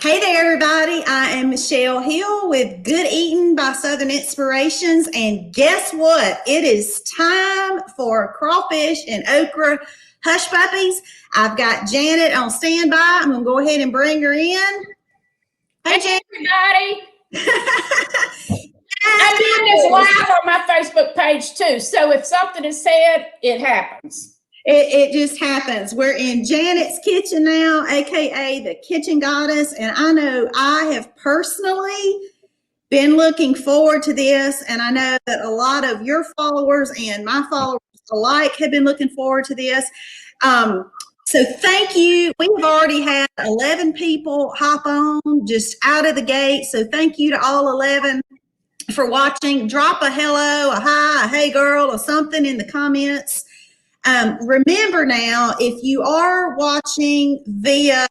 Hey there, everybody. I am Michelle Hill with Good Eating by Southern Inspirations. And guess what? It is time for Crawfish and Okra Hushpuppies. I've got Janet on standby. I'm going to go ahead and bring her in. Hey, Janet. Everybody. I'm doing this live on my Facebook page, too. So if something is said, it happens. It just happens. We're in Janet's kitchen now, aka the Kitchen Goddess, and I know I have personally been looking forward to this, and I know that a lot of your followers and my followers alike have been looking forward to this. So thank you. We've already had 11 people hop on just out of the gate, so thank you to all 11 for watching. Drop a hello, a hi, a hey girl, or something in the comments. Remember now, if you are watching via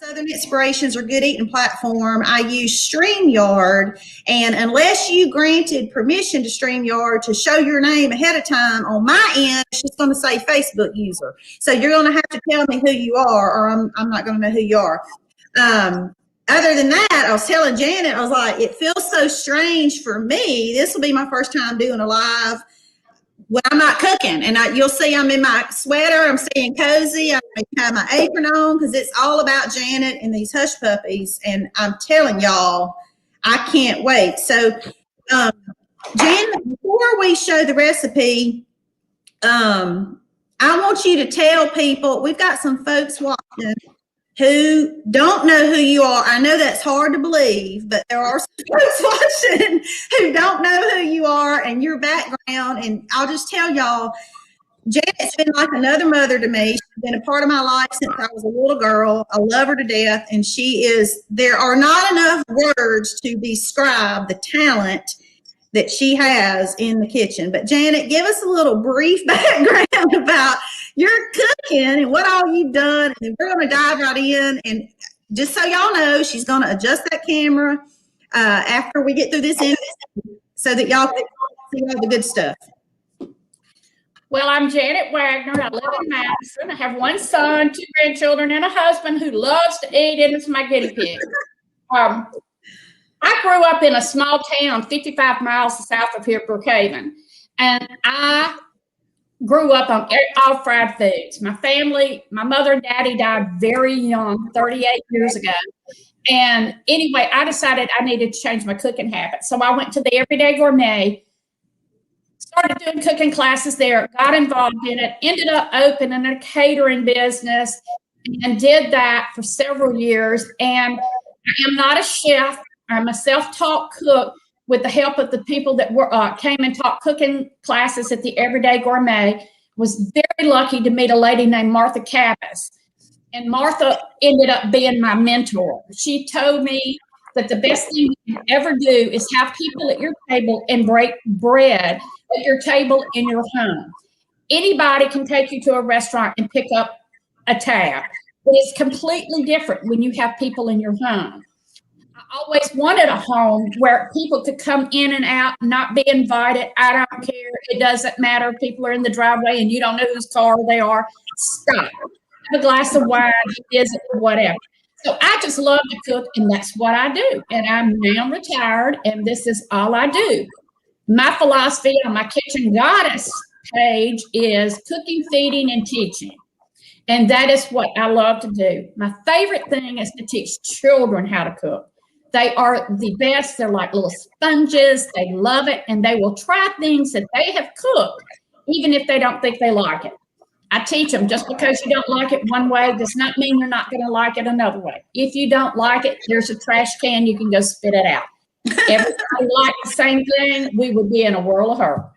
Southern Inspirations or Good Eating platform, I use StreamYard, and unless you granted permission to StreamYard to show your name ahead of time, on my end, it's just going to say Facebook user. So you're going to have to tell me who you are, or I'm not going to know who you are. Other than that, I was telling Janet, I was like, it feels so strange for me. This will be my first time doing a live when I'm not cooking, and you'll see I'm in my sweater, I'm staying cozy, I have my apron on because it's all about Janet and these hush puppies, and I'm telling y'all, I can't wait. So, Janet, before we show the recipe, I want you to tell people, we've got some folks watching who don't know who you are. I know that's hard to believe, but there are some folks watching who don't know who you are and your background. And I'll just tell y'all, Janet's been like another mother to me. She's been a part of my life since I was a little girl. I love her to death. And there are not enough words to describe the talent that she has in the kitchen. But Janet, give us a little brief background about your cooking and what all you've done, and we're going to dive right in. And just so y'all know, she's going to adjust that camera after we get through this interview so that y'all can see all the good stuff. Well, I'm Janet Wagner. I live in Madison. I have one son, 2 grandchildren, and a husband who loves to eat, and it's my guinea pig. I grew up in a small town 55 miles south of here, Brookhaven, and I grew up on all fried foods. My family, my mother and daddy died very young, 38 years ago. And anyway, I decided I needed to change my cooking habits. So I went to the Everyday Gourmet, started doing cooking classes there, got involved in it, ended up opening a catering business, and did that for several years. And I am not a chef. I'm a self-taught cook with the help of the people that came and taught cooking classes at the Everyday Gourmet. Was very lucky to meet a lady named Martha Kappas. And Martha ended up being my mentor. She told me that the best thing you can ever do is have people at your table and break bread at your table in your home. Anybody can take you to a restaurant and pick up a tab, but it's completely different when you have people in your home. I always wanted a home where people could come in and out, not be invited. I don't care. It doesn't matter if people are in the driveway and you don't know whose car they are. Stop. Have a glass of wine, visit, whatever. So I just love to cook, and that's what I do. And I'm now retired, and this is all I do. My philosophy on my Kitchen Goddess page is cooking, feeding, and teaching. And that is what I love to do. My favorite thing is to teach children how to cook. They are the best. They're like little sponges. They love it, and they will try things that they have cooked, even if they don't think they like it. I teach them, just because you don't like it one way does not mean you're not going to like it another way. If you don't like it, there's a trash can. You can go spit it out. If everybody liked the same thing, we would be in a world of hurt.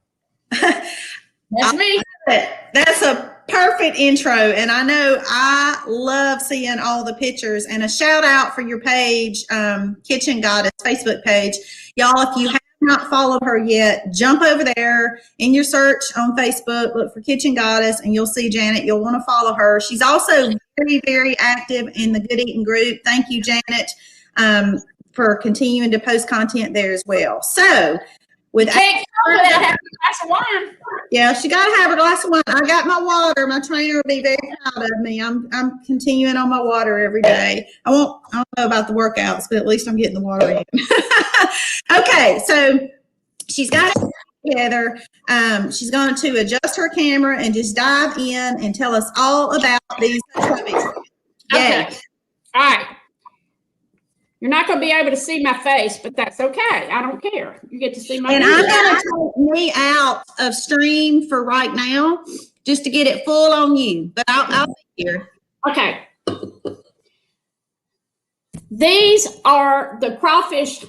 That's me. That's a perfect intro, and I know I love seeing all the pictures. And a shout out for your page, Kitchen Goddess Facebook page. Y'all, if you have not followed her yet, jump over there in your search on Facebook, look for Kitchen Goddess, and you'll see Janet. You'll want to follow her. She's also very, very active in the Good Eating group. Thank you, Janet, for continuing to post content there as well. So with Can't go without having a glass of wine. Yeah, she got to have a glass of wine. I got my water. My trainer will be very proud of me. I'm continuing on my water every day. I don't know about the workouts, but at least I'm getting the water in. Okay, so she's got it together. She's going to adjust her camera and just dive in and tell us all about these puppies. Okay. All right. You're not going to be able to see my face, but that's okay. I don't care. You get to see my face. And I'm going to take me out of stream for right now, just to get it full on you. But I'll be here. Okay. These are the Crawfish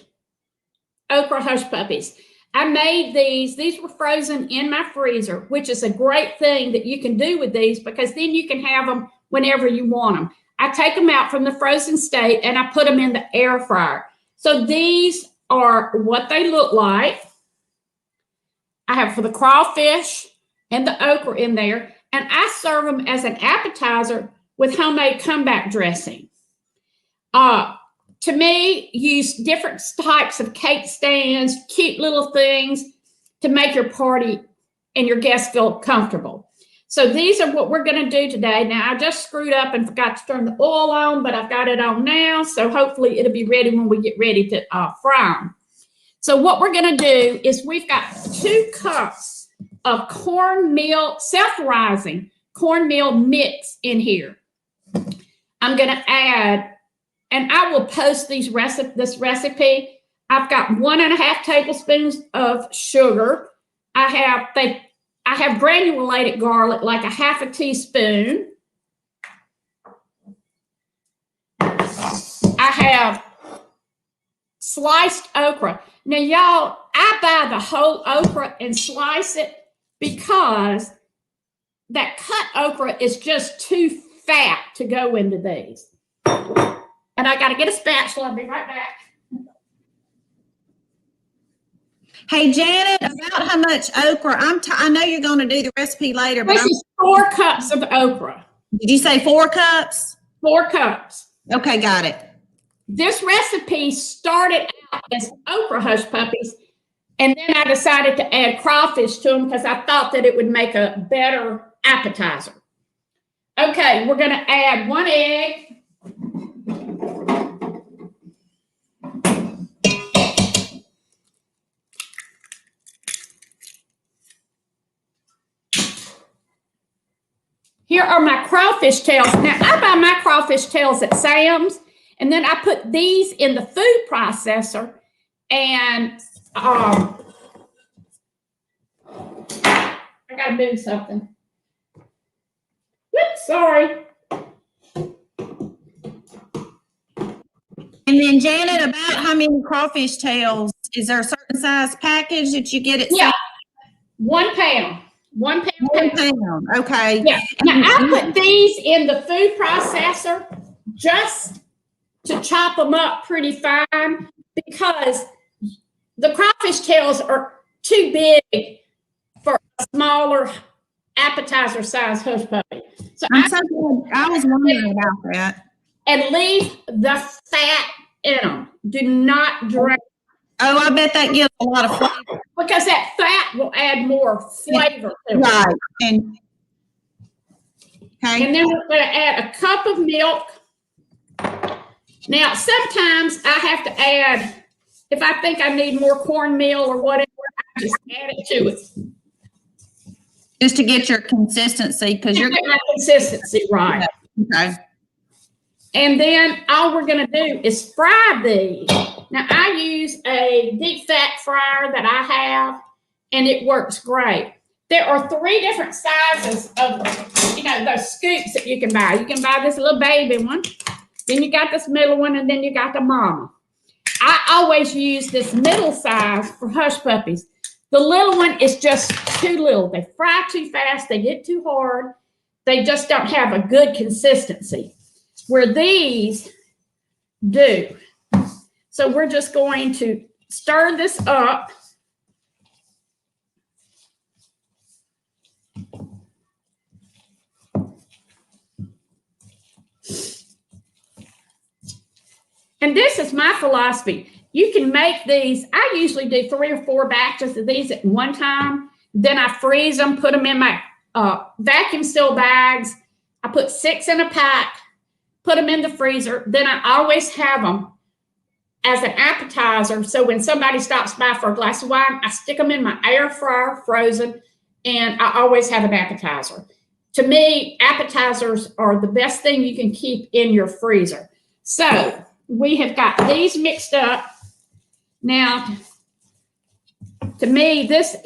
Okra Hushpuppies. I made these. These were frozen in my freezer, which is a great thing that you can do with these because then you can have them whenever you want them. I take them out from the frozen state and I put them in the air fryer. So these are what they look like. I have for the crawfish and the okra in there, and I serve them as an appetizer with homemade comeback dressing. To me, use different types of cake stands, cute little things to make your party and your guests feel comfortable. So these are what we're going to do today. Now, I just screwed up and forgot to turn the oil on, but I've got it on now. So hopefully it'll be ready when we get ready to fry them. So what we're going to do is we've got 2 cups of cornmeal, self-rising cornmeal mix in here. I'm going to add, and I will post this recipe. I've got 1.5 tablespoons of sugar. I have granulated garlic, like 1/2 teaspoon. I have sliced okra. Now, y'all, I buy the whole okra and slice it because that cut okra is just too fat to go into these. And I got to get a spatula. I'll be right back. Hey, Janet, about how much okra? I know you're going to do the recipe later, but this is 4 cups of okra. Did you say 4 cups? 4 cups. Okay, got it. This recipe started out as okra hush puppies, and then I decided to add crawfish to them because I thought that it would make a better appetizer. Okay, we're going to add 1 egg. Here are my crawfish tails. Now, I buy my crawfish tails at Sam's, and then I put these in the food processor, and I got to move something. Whoops, sorry. And then, Janet, about how many crawfish tails? Is there a certain size package that you get at Yeah, 1 pound. 1 pound. 1 pound. Okay. Yeah. Now, I put these in the food processor just to chop them up pretty fine because the crawfish tails are too big for a smaller appetizer size hush puppy. So I was wondering about that. And leave the fat in them. Do not drain. Oh, I bet that gives a lot of flavor. Because that fat will add more flavor to it. Right. And then we're going to add a cup of milk. Now, sometimes I have to add, if I think I need more cornmeal or whatever, I just add it to it. Just to get your consistency, because you're getting my consistency right. Okay. And then all we're going to do is fry these. Now, I use a deep fat fryer that I have, and it works great. There are 3 different sizes of, those scoops that you can buy. You can buy this little baby one, then you got this middle one, and then you got the mama. I always use this middle size for hush puppies. The little one is just too little. They fry too fast. They get too hard. They just don't have a good consistency, where these do. So we're just going to stir this up. And this is my philosophy. You can make these. I usually do 3 or 4 batches of these at one time. Then I freeze them, put them in my vacuum seal bags. I put 6 in a pack, put them in the freezer. Then I always have them as an appetizer. So when somebody stops by for a glass of wine, I stick them in my air fryer, frozen, and I always have an appetizer. To me, appetizers are the best thing you can keep in your freezer. So we have got these mixed up. Now, to me, this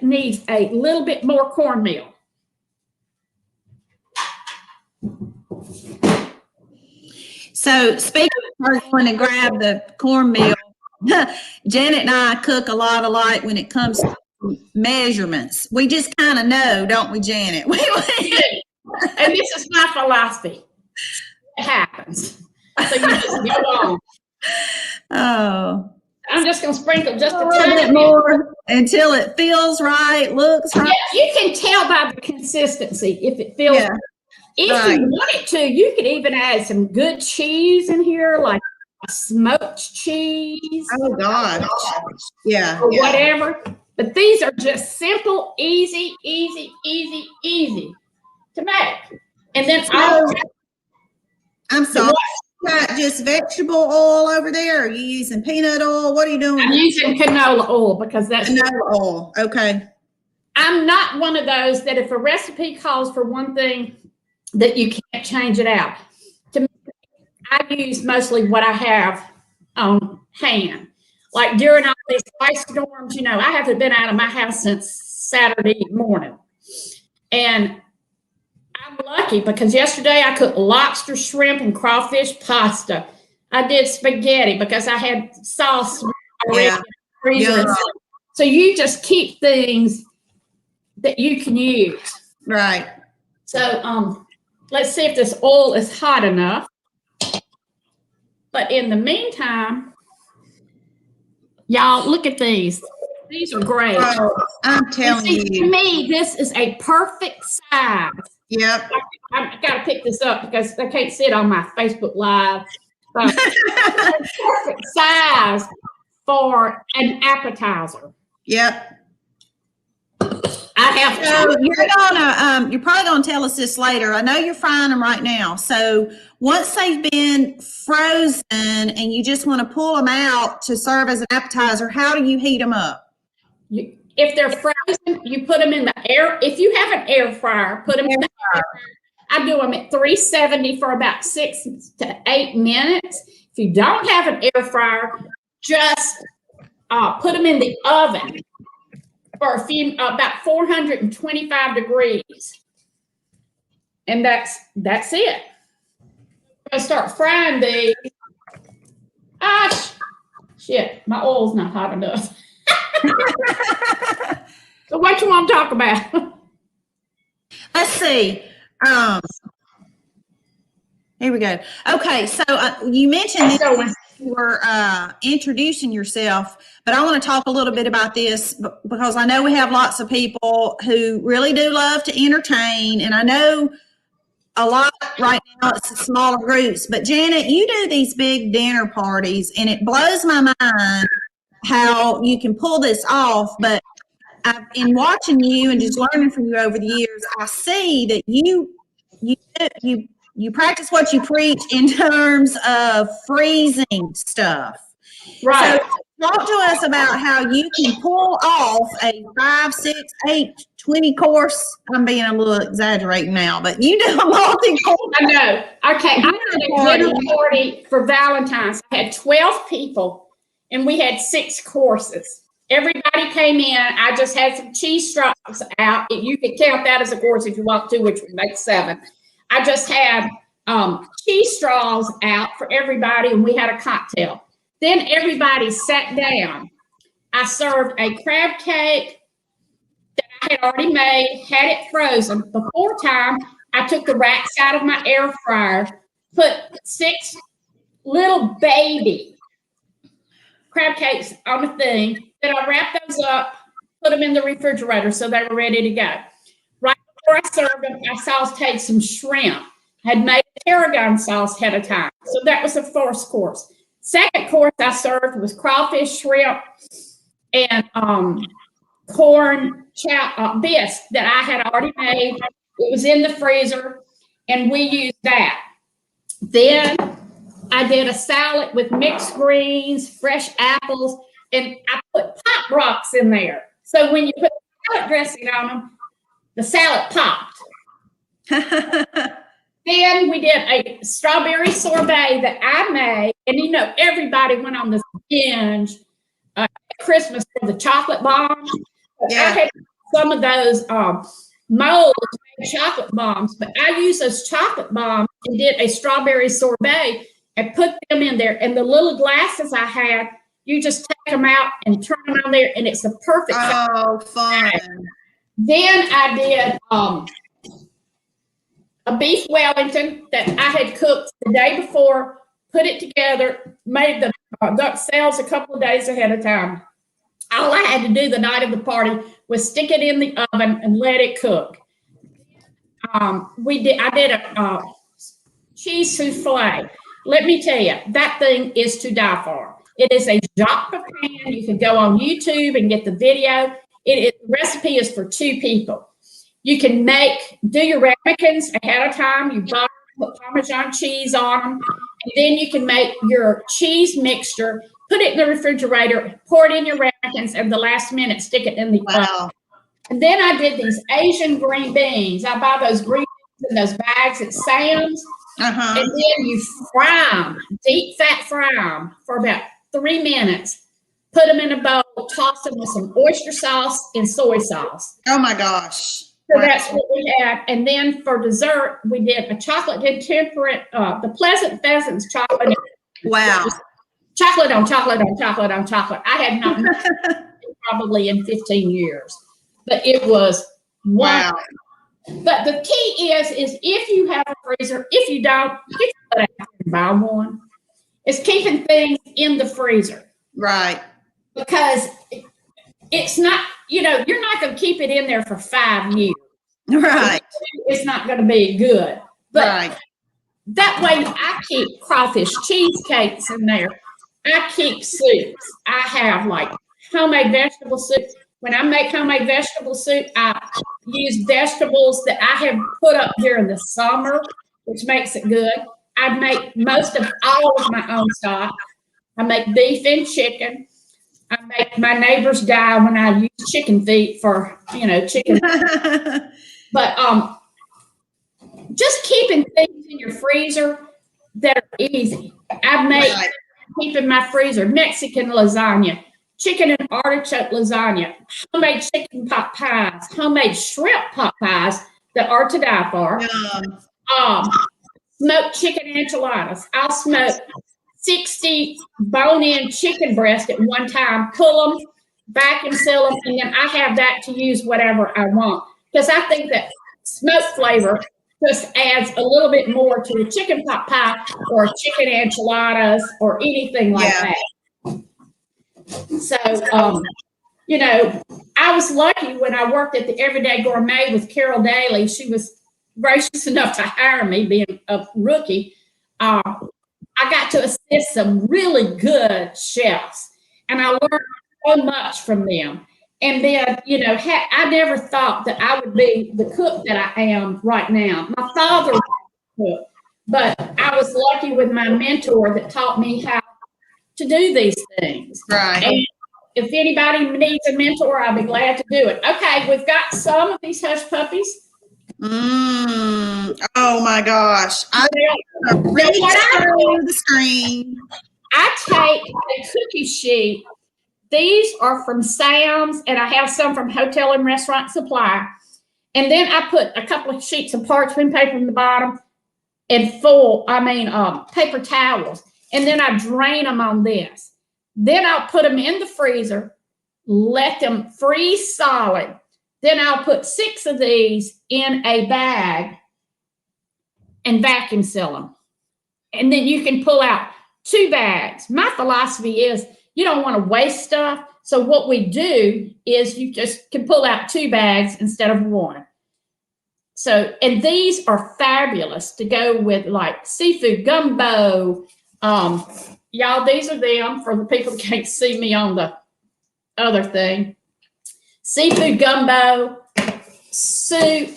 needs a little bit more cornmeal. So speaking of her going to grab the cornmeal, Janet and I cook a lot alike when it comes to measurements. We just kind of know, don't we, Janet? And this is my philosophy. It happens. So you just go on. Oh. I'm just going to sprinkle just a little bit more until it feels right, looks right. Yeah, you can tell by the consistency if it feels right. If you want it to, you could even add some good cheese in here, like a smoked cheese. Oh, God. Yeah. Or whatever. But these are just simple, easy to make. And then I'm sorry. Got just vegetable oil over there? Or are you using peanut oil? What are you doing? I'm using canola oil because that's canola oil. Okay. I'm not one of those that if a recipe calls for one thing that you can't change it out. To me, I use mostly what I have on hand. Like during all these ice storms, I haven't been out of my house since Saturday morning. And I'm lucky because yesterday I cooked lobster, shrimp, and crawfish pasta. I did spaghetti because I had sauce already in the freezer. Yeah. So you just keep things that you can use. Right. So let's see if this oil is hot enough. But in the meantime, y'all, look at these. These are great. Oh, I'm telling you. To me, this is a perfect size. Yep. I got to pick this up because I can't see it on my Facebook Live. Perfect size for an appetizer. Yep. I have. So you're probably gonna tell us this later. I know you're frying them right now. So once they've been frozen and you just want to pull them out to serve as an appetizer, how do you heat them up? If they're frozen, you put them in the air. If you have an air fryer, put them in the air fryer. I do them at 370 for about 6 to 8 minutes. If you don't have an air fryer, just put them in the oven for about 425 degrees. And that's it. I'm going to start frying these. Shit, my oil's not hot enough. So what you want to talk about? Let's see. Here we go. Okay, so you mentioned that you were introducing yourself, but I want to talk a little bit about this because I know we have lots of people who really do love to entertain, and I know a lot right now it's smaller groups, but Janet, you do these big dinner parties, and it blows my mind how you can pull this off, but in watching you and just learning from you over the years, I see that you practice what you preach in terms of freezing stuff. Right. So talk to us about how you can pull off a 5, 6, 8, 20 course. I'm being a little exaggerating now, but you do a multi-course. I know. Okay. I had a dinner party for Valentine's. I had 12 people and we had 6 courses. Everybody came in. I just had some cheese straws out. You could count that as a course if you want to, which would make 7. I just had cheese straws out for everybody, and we had a cocktail. Then everybody sat down. I served a crab cake that I had already made, had it frozen. Before time, I took the racks out of my air fryer, put 6 little baby crab cakes on the thing. Then I wrapped those up, put them in the refrigerator so they were ready to go. Right before I served them, I sauteed some shrimp. I had made tarragon sauce ahead of time. So that was the first course. Second course I served was crawfish, shrimp, and corn bisque that I had already made. It was in the freezer, and we used that. Then I did a salad with mixed greens, fresh apples, and I put pop rocks in there. So when you put salad dressing on them, the salad popped. Then we did a strawberry sorbet that I made, and you know, everybody went on this binge at Christmas for the chocolate bombs. Yeah. I had some of those molds made chocolate bombs, but I used those chocolate bombs and did a strawberry sorbet and put them in there. And the little glasses I had, you just take them out and turn them on there, and it's the perfect. Oh, fun. Then I did a beef Wellington that I had cooked the day before, put it together, made the duck sales a couple of days ahead of time. All I had to do the night of the party was stick it in the oven and let it cook. I did a cheese souffle. Let me tell you, that thing is to die for. It is a Jacques Pepin. You can go on YouTube and get the video. The recipe is for 2 people. You can do your ramekins ahead of time. You butter, put Parmesan cheese on them, and then you can make your cheese mixture, put it in the refrigerator, pour it in your ramekins, and the last minute stick it in the oven. And then I did these Asian green beans. I buy those green beans in those bags at Sam's, and then you fry them, deep fat fry them for about 3 minutes. Put them in a bowl, toss them with some oyster sauce and soy sauce. Oh my gosh. So that's what we had. And then for dessert, we did a chocolate intemperate, the Pleasant Pheasants chocolate. Wow. Chocolate on chocolate on chocolate on chocolate. I had not made it probably in 15 years, but it was wow. But the key is if you have a freezer, if you don't, you can buy one. It's keeping things in the freezer. Right. Because it's not, you're not going to keep it in there for 5 years. Right. It's not going to be good. But that way I keep crawfish cheesecakes in there. I keep soups. I have like homemade vegetable soup. When I make homemade vegetable soup, I use vegetables that I have put up during the summer, which makes it good. I make most of all of my own stock. I make beef and chicken. I make my neighbors die when I use chicken feet for, chicken. But just keeping things in your freezer that are easy. I make, keep in my freezer, Mexican lasagna, chicken and artichoke lasagna, homemade chicken pot pies, homemade shrimp pot pies that are to die for. Smoked chicken enchiladas. I'll smoke 60 bone-in chicken breasts at one time, pull them, vacuum seal them, and then I have that to use whatever I want. Because I think that smoke flavor just adds a little bit more to a chicken pot pie or chicken enchiladas or anything like that. So, I was lucky when I worked at the Everyday Gourmet with Carol Daly. She was gracious enough to hire me, being a rookie. I got to assist some really good chefs, and I learned so much from them. And then, I never thought that I would be the cook that I am right now. My father was a cook, but I was lucky with my mentor that taught me how to do these things. Right. And if anybody needs a mentor, I'll be glad to do it. Okay, we've got some of these hush puppies. Oh my gosh. I the screen. I take a cookie sheet. These are from Sam's, and I have some from Hotel and Restaurant Supply. And then I put a couple of sheets of parchment paper in the bottom and paper towels. And then I drain them on this. Then I'll put them in the freezer, let them freeze solid. Then I'll put 6 of these in a bag and vacuum seal them. And then you can pull out 2 bags. My philosophy is you don't want to waste stuff. So what we do is you just can pull out 2 bags instead of 1. So, and these are fabulous to go with like seafood gumbo, y'all, these are them for the people that can't see me on the other thing. Seafood gumbo, soup,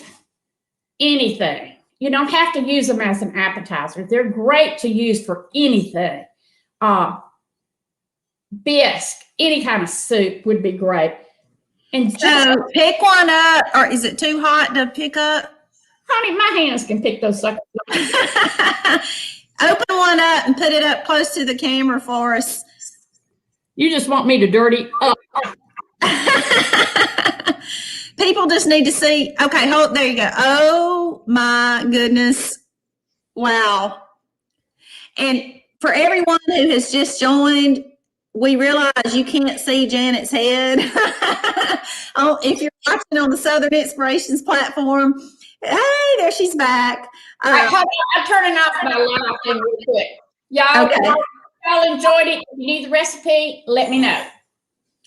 anything. You don't have to use them as an appetizer. They're great to use for anything. Bisque, any kind of soup would be great. And so pick one up, or is it too hot to pick up? Honey, my hands can pick those suckers up. Open one up and put it up close to the camera for us. You just want me to dirty up. People just need to see. Okay, hold. There you go. Oh my goodness! Wow. And for everyone who has just joined, we realize you can't see Janet's head. Oh, if you're watching on the Southern Inspirations platform, hey, there she's back. I'm turning off my light thing real quick. Y'all, Okay. y'all enjoyed it. If you need the recipe, let me know.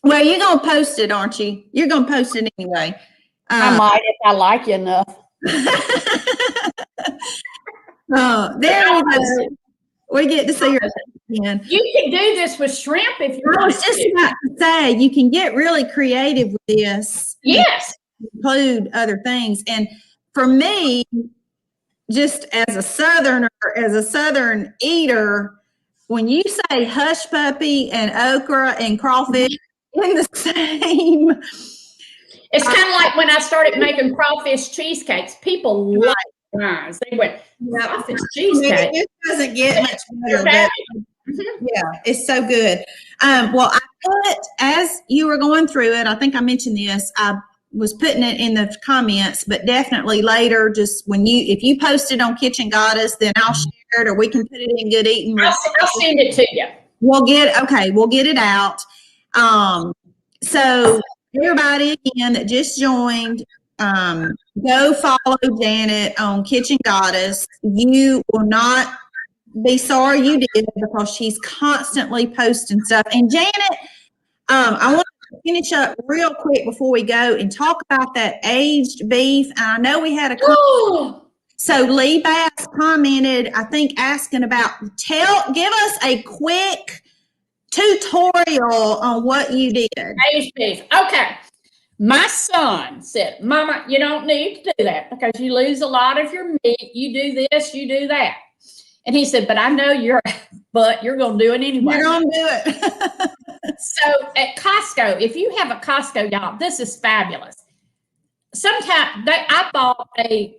Well, you're going to post it, aren't you? You're going to post it anyway. I might if I like you enough. Oh, there we go. We get to see her again. You can do this with shrimp if you I want was just to. about to say, you can get really creative with this. Yes. Include other things. And for me, just as a Southern eater, when you say hush puppy and okra and crawfish in the same, It's kind of like when I started making crawfish cheesecakes. People like mine. They went, crawfish cheesecake. It doesn't get much better. But yeah, it's so good. Well, I put, as you were going through it, I think I mentioned this, I was putting it in the comments, but definitely later, just if you post it on Kitchen Goddess, then I'll share it, or we can put it in Good Eating. I'll send it to you. We'll get it out. So everybody again that just joined, go follow Janet on Kitchen Goddess. You will not be sorry you did, because she's constantly posting stuff. And Janet, I want to finish up real quick before we go and talk about that aged beef. And I know we had a so Lee Bass commented, I think, asking about, give us a quick tutorial on what you did. Aged beef. Okay. My son said, Mama, you don't need to do that because you lose a lot of your meat. You do this, you do that. And he said, but I know you're going to do it anyway. You're going to do it. So at Costco, if you have a Costco, y'all, this is fabulous. Sometimes I bought a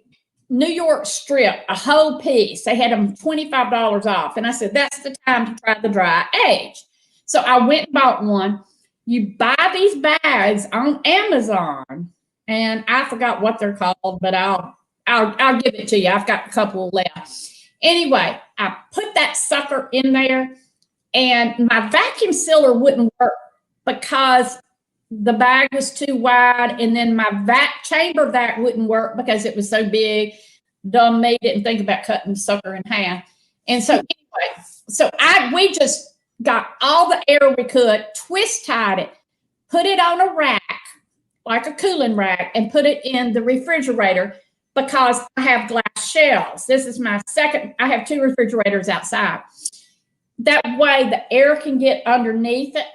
New York strip, a whole piece. They had them $25 off. And I said, that's the time to try the dry age. So I went and bought one. You buy these bags on Amazon, and I forgot what they're called, but I'll give it to you. I've got a couple left. Anyway, I put that sucker in there, and my vacuum sealer wouldn't work because the bag was too wide, and then my chamber vac wouldn't work because it was so big. Dumb me, didn't think about cutting the sucker in half. And so anyway, we just got all the air we could, twist tied it, put it on a rack, like a cooling rack, and put it in the refrigerator because I have glass shelves. This is my second. I have 2 refrigerators outside. That way the air can get underneath it.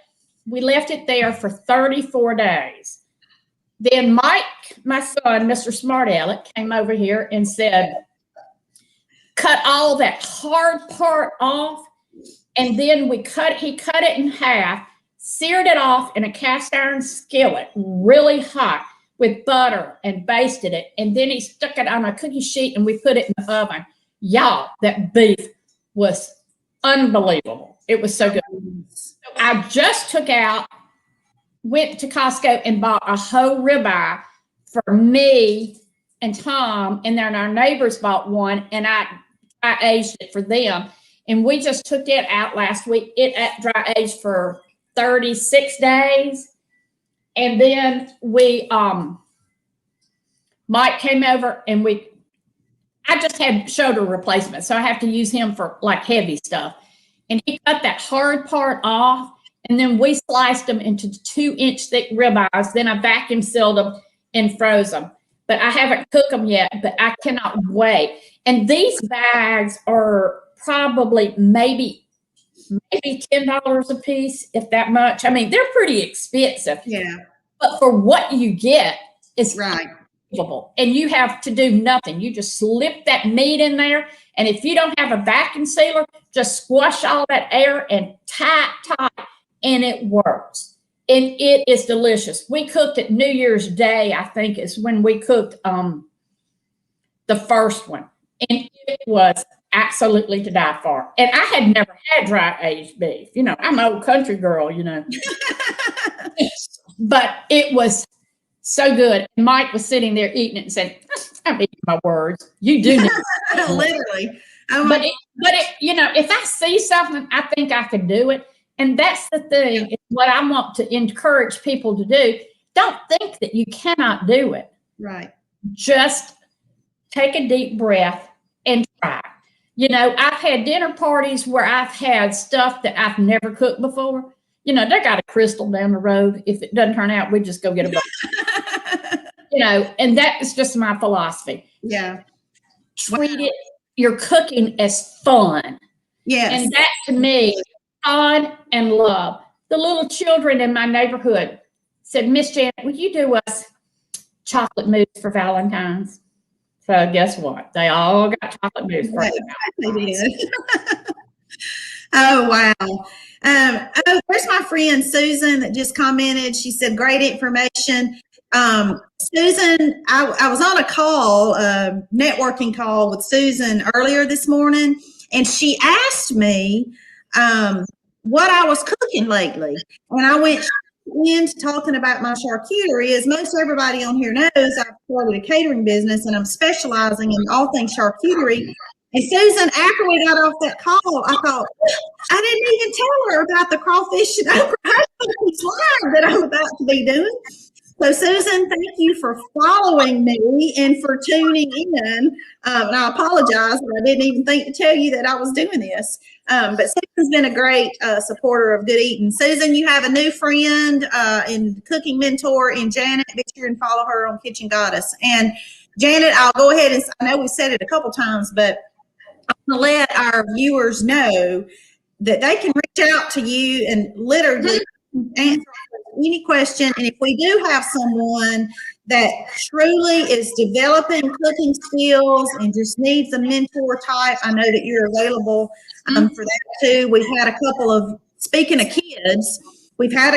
We left it there for 34 days. Then Mike, my son, Mr. Smart Aleck, came over here and said, cut all that hard part off. And then he cut it in half, seared it off in a cast iron skillet, really hot, with butter, and basted it. And then he stuck it on a cookie sheet, and we put it in the oven. Y'all, that beef was unbelievable. It was so good. So I just went to Costco and bought a whole ribeye for me and Tom, and then our neighbors bought one, and I aged it for them. And we just took it out last week. It dry aged for 36 days. And then Mike came over, and I just had shoulder replacement, so I have to use him for like heavy stuff. And he cut that hard part off, and then we sliced them into 2-inch thick ribeyes. Then I vacuum sealed them and froze them. But I haven't cooked them yet, but I cannot wait. And these bags are probably maybe maybe $10 a piece, if that much. I mean, they're pretty expensive. Yeah. But for what you get, it's Right. unbelievable. And you have to do nothing. You just slip that meat in there. And if you don't have a vacuum sealer, just squash all that air and tight, and it works. And it is delicious. We cooked it New Year's Day, I think is when we cooked the first one. And it was absolutely to die for. And I had never had dry aged beef. You know, I'm an old country girl, you know. But it was so good. Mike was sitting there eating it and said, I'm eating my words. You do need it. Literally. But you know, if I see something, I think I can do it. And that's the thing. It's what I want to encourage people to do. Don't think that you cannot do it. Right. Just take a deep breath and try. You know, I've had dinner parties where I've had stuff that I've never cooked before. You know, they got a crystal down the road. If it doesn't turn out, we just go get a bowl. You know, and that is just my philosophy. Yeah. Treat it, your cooking as fun. Yes. And that to me, fun and love. The little children in my neighborhood said, Miss Janet, would you do us chocolate mousse for Valentine's? So guess what? They all got chocolate mousse for Valentine's. Oh, wow. Where's my friend Susan that just commented? She said, great information. Susan, I was on a call, networking call with Susan earlier this morning, and she asked me what I was cooking lately. And I went into talking about my charcuterie. As most everybody on here knows, I've started a catering business, and I'm specializing in all things charcuterie. And Susan, after we got off that call, I thought, I didn't even tell her about the crawfish and okra slime that I'm about to be doing. So, Susan, thank you for following me and for tuning in. And I apologize, but I didn't even think to tell you that I was doing this. But Susan's been a great supporter of Good Eating. Susan, you have a new friend and cooking mentor in Janet. Be sure and follow her on Kitchen Goddess. And Janet, I'll go ahead and I know we said it a couple times, but I'm going to let our viewers know that they can reach out to you and literally answer any question. And if we do have someone that truly is developing cooking skills and just needs a mentor type, I know that you're available for that too. We've had a couple of, speaking of kids, we've had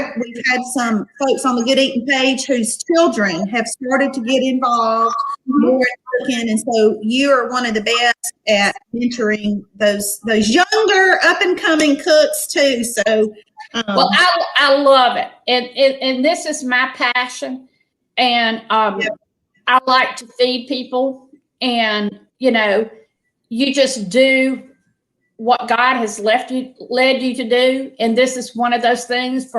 some folks on the Good Eating page whose children have started to get involved more in cooking, and so you are one of the best at mentoring those younger up and coming cooks too. So, well, I love it, and this is my passion, and I like to feed people, and you know, you just do what God has led you to do. And this is one of those things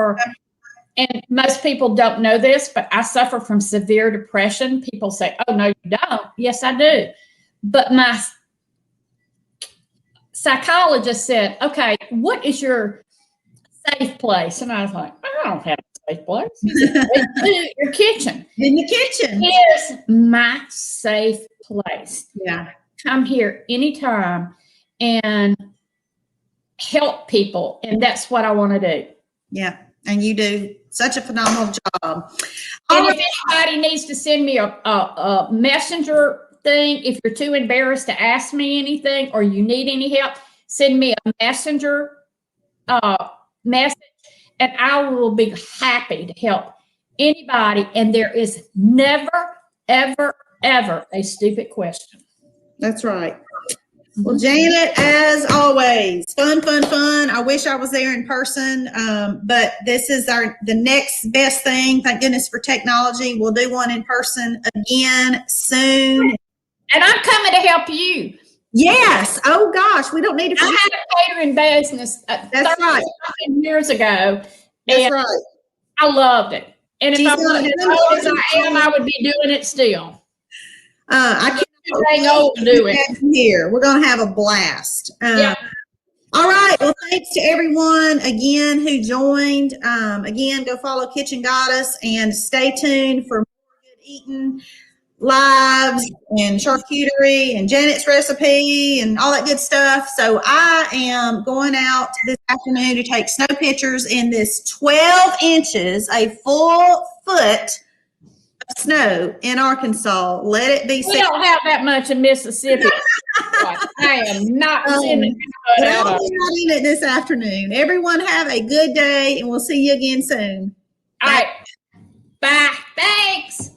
and most people don't know this, but I suffer from severe depression. People say, oh, no, you don't. Yes, I do. But my psychologist said, okay, what is your safe place? And I was like, I don't have a safe place. He said, your kitchen. In the kitchen. Is my safe place. Yeah. Come here anytime and help people, and that's what I want to do. Yeah, and you do such a phenomenal job. And if anybody needs to send me a messenger thing, if you're too embarrassed to ask me anything or you need any help, send me a messenger message, and I will be happy to help anybody. And there is never, ever, ever a stupid question. That's right. Well, Janet, as always, fun. I wish I was there in person, but this is the next best thing. Thank goodness for technology. We'll do one in person again soon. And I'm coming to help you. Yes. Oh, gosh. We don't need to. I had a catering business 30 years ago. That's right. I loved it. And if I wasn't as old as I am, I would be doing it still. I can't. Here. We're going to have a blast. Yeah. All right. Well, thanks to everyone again who joined. Again, go follow Kitchen Goddess and stay tuned for more Good Eating. lives and charcuterie and Janet's recipe and all that good stuff. So I am going out this afternoon to take snow pictures in this 12 inches, a full foot of snow in Arkansas. Let it be We said. don't have that much in Mississippi. I am not sending But out I'll of be out in it this afternoon. Everyone have a good day, and we'll see you again soon. All right. Bye. Thanks.